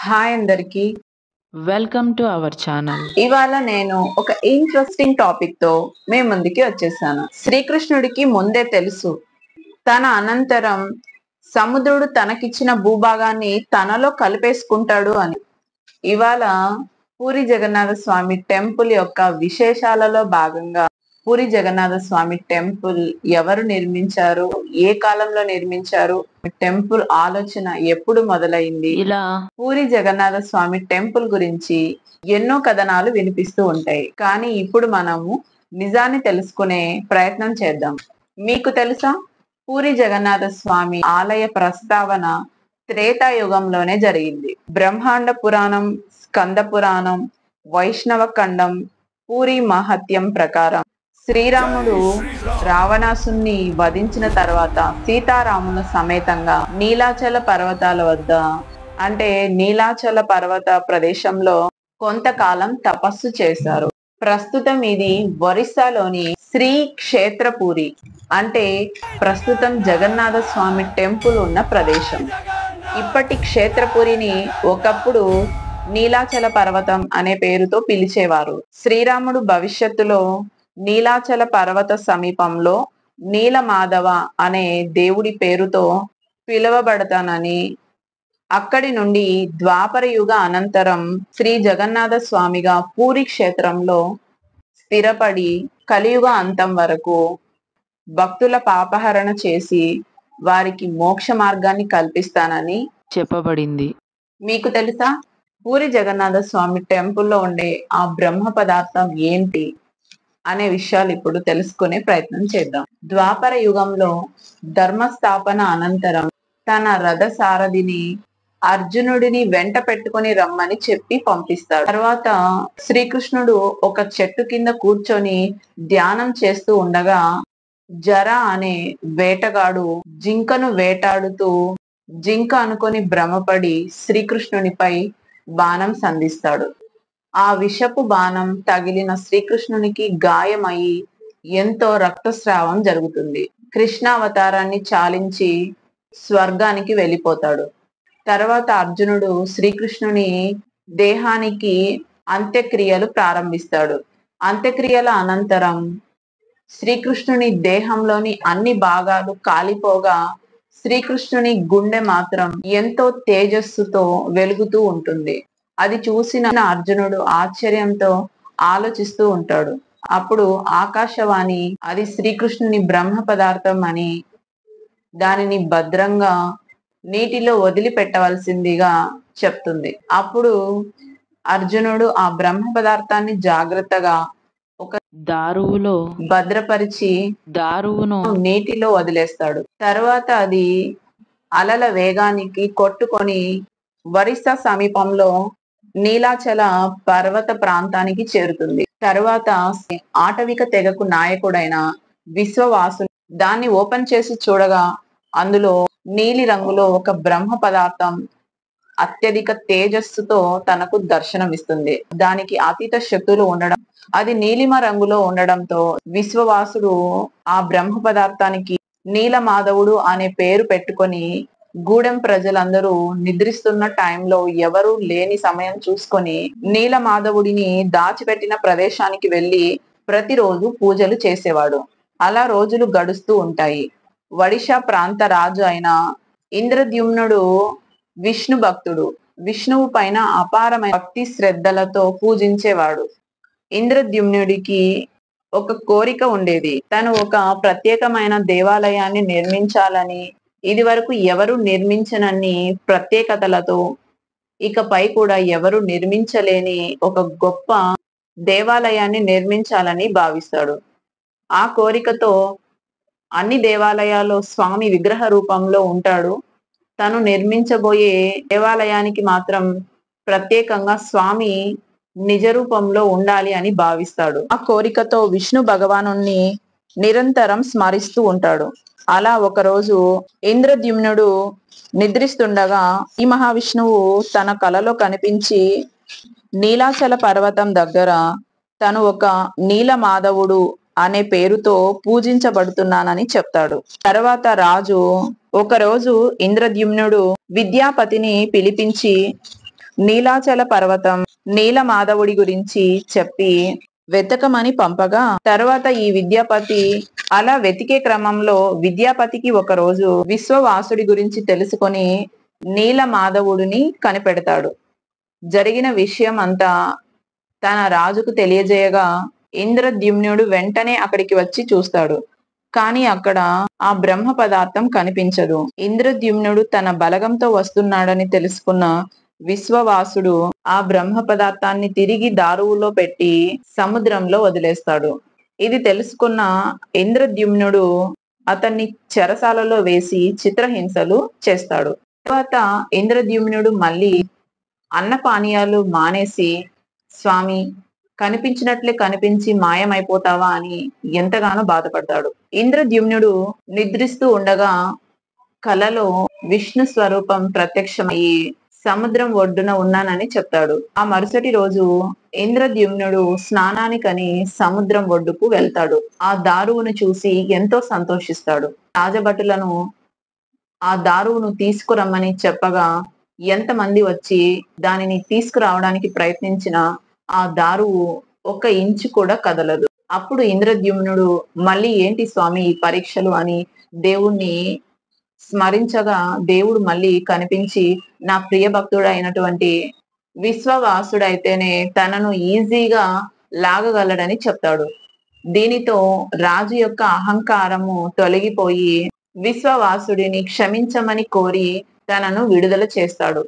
Hi అందరికి. Welcome to our channel. ఇవాళ నేను ఒక ఇంట్రెస్టింగ్ టాపిక్ తో మీ ముందుకి వచ్చేసాను. శ్రీకృష్ణుడికి ముందే తెలుసు తన అనంతరం సముద్రుడు తనకిచ్చిన భూభాగాన్ని తనలో కలిపేసుకుంటాడు అని. ఇవాళ పూరి జగన్నాథ స్వామి టెంపుల్ యొక్క విశేషాలలో భాగంగా పూరి జగన్నాథ స్వామి టెంపుల్ ఎవరు నిర్మించారు, ఏ కాలంలో నిర్మించారు, టెంపుల్ ఆలోచన ఎప్పుడు మొదలైంది, ఇలా పూరి జగన్నాథ స్వామి టెంపుల్ గురించి ఎన్నో కథనాలు వినిపిస్తూ ఉంటాయి. కానీ ఇప్పుడు మనము నిజాన్ని తెలుసుకునే ప్రయత్నం చేద్దాం. మీకు తెలుసా, పూరి జగన్నాథ స్వామి ఆలయ ప్రస్తావన త్రేతాయుగంలోనే జరిగింది. బ్రహ్మాండ పురాణం, స్కంద పురాణం, వైష్ణవ ఖండం, పూరి మహత్యం ప్రకారం శ్రీరాముడు రావణాసుని వధించిన తర్వాత సీతారాముల సమేతంగా నీలాచల పర్వతాల వద్ద, అంటే నీలాచల పర్వత ప్రదేశంలో కొంతకాలం తపస్సు చేశారు. ప్రస్తుతం ఇది ఒరిస్సాలోని శ్రీ క్షేత్రపురి, అంటే ప్రస్తుతం జగన్నాథ స్వామి టెంపుల్ ఉన్న ప్రదేశం. ఇప్పటి క్షేత్రపురిని ఒకప్పుడు నీలాచల పర్వతం అనే పేరుతో పిలిచేవారు. శ్రీరాముడు భవిష్యత్తులో నీలాచల పర్వత సమీపంలో నీలమాధవ అనే దేవుడి పేరుతో పిలువబడతానని, అక్కడి నుండి ద్వాపర యుగ అనంతరం శ్రీ జగన్నాథ స్వామిగా పూరి క్షేత్రంలో స్థిరపడి కలియుగ అంతం వరకు భక్తుల పాపహరణ చేసి వారికి మోక్ష మార్గాన్ని కల్పిస్తానని చెప్పబడింది. మీకు తెలుసా, పూరి జగన్నాథ స్వామి టెంపుల్లో ఉండే ఆ బ్రహ్మ పదార్థం ఏంటి అనే విషయాలు ఇప్పుడు తెలుసుకునే ప్రయత్నం చేద్దాం. ద్వాపర యుగంలో ధర్మస్థాపన అనంతరం తన రథ సారథిని అర్జునుడిని వెంట పెట్టుకుని రమ్మని చెప్పి పంపిస్తాడు. తర్వాత శ్రీకృష్ణుడు ఒక చెట్టు కింద కూర్చొని ధ్యానం చేస్తూ ఉండగా జర అనే వేటగాడు జింకను వేటాడుతూ జింక అనుకొని భ్రమపడి శ్రీకృష్ణునిపై బాణం సంధిస్తాడు. ఆ విషపు బాణం తగిలిన శ్రీకృష్ణునికి గాయమై ఎంతో రక్తస్రావం జరుగుతుంది. కృష్ణావతారాన్ని చాలించి స్వర్గానికి వెళ్ళిపోతాడు. తర్వాత అర్జునుడు శ్రీకృష్ణుని దేహానికి అంత్యక్రియలు ప్రారంభిస్తాడు. అంత్యక్రియల అనంతరం శ్రీకృష్ణుని దేహంలోని అన్ని భాగాలు కాలిపోగా శ్రీకృష్ణుని గుండె మాత్రం ఎంతో తేజస్సుతో వెలుగుతూ ఉంటుంది. అది చూసిన అర్జునుడు ఆశ్చర్యంతో ఆలోచిస్తూ ఉంటాడు. అప్పుడు ఆకాశవాణి అది శ్రీకృష్ణుని బ్రహ్మ పదార్థం అని, దానిని భద్రంగా నీటిలో వదిలిపెట్టవలసిందిగా చెప్తుంది. అప్పుడు అర్జునుడు ఆ బ్రహ్మ పదార్థాన్ని జాగ్రత్తగా ఒక దారువులో భద్రపరిచి దారువును నీటిలో వదిలేస్తాడు. తర్వాత అది అలల వేగానికి కొట్టుకొని ఒరిస్సా సమీపంలో నీలాచల పర్వత ప్రాంతానికి చేరుతుంది. తర్వాత ఆటవిక తెగకు నాయకుడైన విశ్వవాసు దాన్ని ఓపెన్ చేసి చూడగా అందులో నీలి రంగులో ఒక బ్రహ్మ పదార్థం అత్యధిక తేజస్సుతో తనకు దర్శనమిస్తుంది. దానికి అతీత శక్తులు ఉండడం, అది నీలిమ రంగులో ఉండడంతో విశ్వవాసుడు ఆ బ్రహ్మ పదార్థానికి నీలమాధవుడు అనే పేరు పెట్టుకొని గూడెం ప్రజలందరూ నిద్రిస్తున్న టైంలో ఎవరు లేని సమయం చూసుకొని నీలమాధవుడిని దాచిపెట్టిన ప్రదేశానికి వెళ్లి ప్రతిరోజు పూజలు చేసేవాడు. అలా రోజులు గడుస్తూ ఉంటాయి. ఒడిషా ప్రాంత రాజు అయిన ఇంద్రద్యుమ్నుడు విష్ణు భక్తుడు. విష్ణువు పైన అపారమైన భక్తి శ్రద్ధలతో పూజించేవాడు. ఇంద్రద్యుమ్నుడికి ఒక కోరిక ఉండేది. తను ఒక ప్రత్యేకమైన దేవాలయాన్ని నిర్మించాలని, ఇది వరకు ఎవరు నిర్మించనన్ని ప్రత్యేకతలతో ఇకపై కూడా ఎవరు నిర్మించలేని ఒక గొప్ప దేవాలయాన్ని నిర్మించాలని భావిస్తాడు. ఆ కోరికతో అన్ని దేవాలయాల్లో స్వామి విగ్రహ రూపంలో ఉంటాడు. తను నిర్మించబోయే దేవాలయానికి మాత్రం ప్రత్యేకంగా స్వామి నిజ రూపంలో ఉండాలి అని భావిస్తాడు. ఆ కోరికతో విష్ణు భగవాను నిరంతరం స్మరిస్తూ ఉంటాడు. అలా ఒకరోజు ఇంద్రద్యుమ్నుడు నిద్రిస్తుండగా ఈ మహావిష్ణువు తన కలలో కనిపించి నీలాచల పర్వతం దగ్గర తను ఒక నీలమాధవుడు అనే పేరుతో పూజించబడుతున్నానని చెప్తాడు. తర్వాత రాజు ఒకరోజు ఇంద్రద్యుమ్నుడు విద్యాపతిని పిలిపించి నీలాచల పర్వతం నీలమాధవుడి గురించి చెప్పి వెతకమని పంపగా తర్వాత ఈ విద్యాపతి అలా వెతికే క్రమంలో విద్యాపతికి ఒక రోజు విశ్వవాసుడి గురించి తెలుసుకొని నీలమాధవుడిని కనిపెడతాడు. జరిగిన విషయం అంతా తన రాజుకు తెలియజేయగా ఇంద్రద్యుమ్నుడు వెంటనే అక్కడికి వచ్చి చూస్తాడు. కానీ అక్కడ ఆ బ్రహ్మ పదార్థం కనిపించదు. ఇంద్రద్యుమ్నుడు తన బలగంతో వస్తున్నాడని తెలుసుకున్న విశ్వవాసుడు ఆ బ్రహ్మ పదార్థాన్ని తిరిగి దారువులో పెట్టి సముద్రంలో వదిలేస్తాడు. ఇది తెలుసుకున్న ఇంద్రద్యుమ్నుడు అతన్ని చెరసాలలో వేసి చిత్రహింసలు చేస్తాడు. తర్వాత ఇంద్రద్యుమ్నుడు మళ్ళీ అన్నపానీయాలు మానేసి, స్వామి కనిపించినట్లే కనిపించి మాయమైపోతావా అని ఎంతగానో బాధపడతాడు. ఇంద్రద్యుమ్నుడు నిద్రిస్తూ ఉండగా కలలో విష్ణు స్వరూపం ప్రత్యక్షమయ్యి సముద్రం ఒడ్డున ఉన్నానని చెప్తాడు. ఆ మరుసటి రోజు ఇంద్రద్యుమ్నుడు స్నానానికని సముద్రం ఒడ్డుకు వెళ్తాడు. ఆ దారువును చూసి ఎంతో సంతోషిస్తాడు. రాజభటులను ఆ దారువును తీసుకురమ్మని చెప్పగా ఎంతమంది వచ్చి దానిని తీసుకురావడానికి ప్రయత్నించినా ఆ దారువు 1 ఇంచు కూడా కదలదు. అప్పుడు ఇంద్రద్యుమ్నుడు మళ్ళీ ఏంటి స్వామి ఈ పరీక్షలు అని దేవుణ్ణి స్మరించగా దేవుడు మళ్ళీ కనిపించి నా ప్రియ భక్తుడు అయినటువంటి విశ్వవాసుడైతేనే తనను ఈజీగా లాగగలడని చెప్తాడు. దీనితో రాజు యొక్క అహంకారము తొలగిపోయి విశ్వవాసుడిని క్షమించమని కోరి తనను విడుదల చేస్తాడు.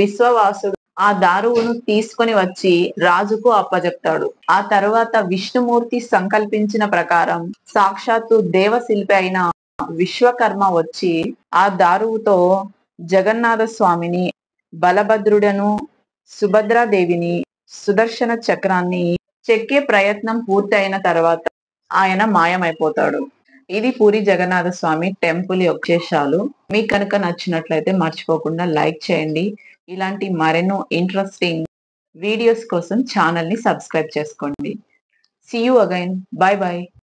విశ్వవాసుడు ఆ దారువును తీసుకొని వచ్చి రాజుకు అప్పజెప్తాడు. ఆ తర్వాత విష్ణుమూర్తి సంకల్పించిన ప్రకారం సాక్షాత్తు దేవశిల్పి అయిన విశ్వకర్మ వచ్చి ఆ దారువుతో జగన్నాథ స్వామిని, బలభద్రుడను, సుభద్రాదేవిని, సుదర్శన చక్రాన్ని చెక్కే ప్రయత్నం పూర్తయిన తర్వాత ఆయన మాయమైపోతాడు. ఇది పూరి జగన్నాథ స్వామి టెంపుల్ యొక్క విశేషాలు. మీకు కనుక నచ్చినట్లయితే మర్చిపోకుండా లైక్ చేయండి. ఇలాంటి మరెన్నో ఇంట్రెస్టింగ్ వీడియోస్ కోసం ఛానల్ ని సబ్స్క్రైబ్ చేసుకోండి. See you again. Bye by.